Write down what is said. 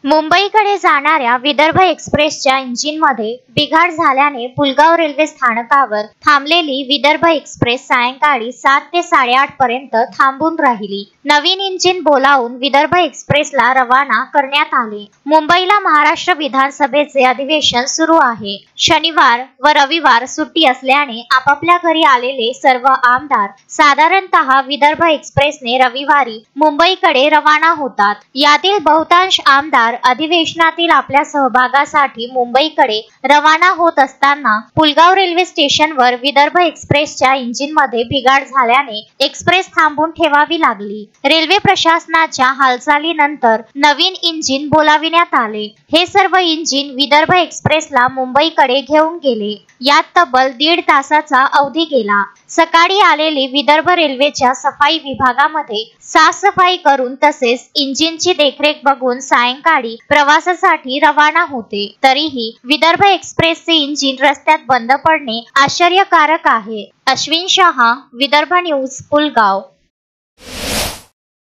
मुंबईकडे जाणाऱ्या विदर्भ एक्सप्रेसच्या इंजिनमध्ये बिघाड झाल्याने पुलगाव रेल्वे स्थानकावर थांबलेली विदर्भ एक्सप्रेस सायंकाळी 7 ते 8:30 पर्यंत थांबून राहिली. नवीन इंजिन बोलावून विदर्भ एक्सप्रेसला रवाना करण्यात आले. मुंबईला महाराष्ट्र विधानसभेचे अधिवेशन सुरू आहे. शनिवार व रविवार सुट्टी असल्याने आपापल्या घरी आलेले सर्व आमदार साधारणतः विदर्भ एक्सप्रेसने रविवारी मुंबईकडे रवाना होतात. यातील बहुतांश आमदार अधिवेशनातील आपल्या सहभागासाठी मुंबईकडे रवाना होत असताना पुलगाव रेल्वे स्टेशनवर विदर्भ एक्सप्रेसच्या इंजिनमध्ये बिघाड झाल्याने एक्सप्रेस थांबून ठेवावी लागली. रेल्वे प्रशासनाच्या हालचालीनंतर नवीन इंजिन बोलाविण्यात आले. हे सर्व इंजिन विदर्भ एक्सप्रेसला मुंबईकडे घेऊन गेले. यात तब्बल 1.5 तासाचा अवधी गेला. सकाळी आलेली विदर्भ रेल्वेच्या सफाई विभागामध्ये साफसफाई करून तसेच इंजिनची देखरेख बघून सायंकाळी प्रवासासाठी रवाना होते. तरीही विदर्भ एक्सप्रेसचे इंजिन रस्त्यात बंद पडणे आश्चर्यकारक आहे. अश्विन शहा, विदर्भ न्यूज, पुलगाव.